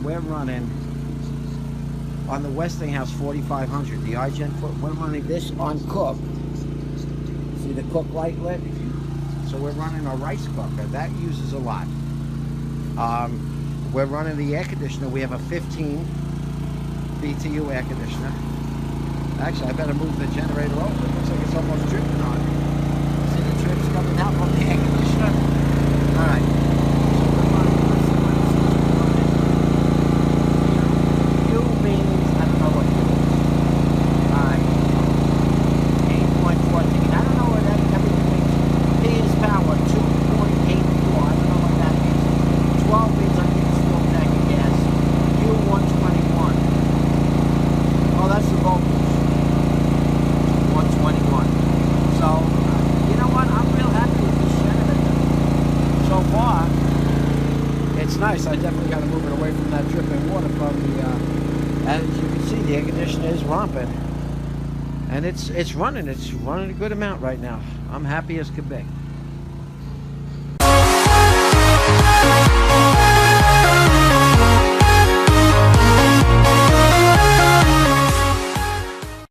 we're running on the Westinghouse 4500, the iGen. We're running this on cook. See the cook light lit? So we're running a rice cooker. That uses a lot. We're running the air conditioner. We have a 15 BTU air conditioner. Actually, I better move the generator over. It looks like it's almost dripping on. See the drips coming out from the air conditioner? All right. Nice. I definitely got to move it away from that dripping water from the, as you can see, the air conditioner is romping. And it's running a good amount right now. I'm happy as could be.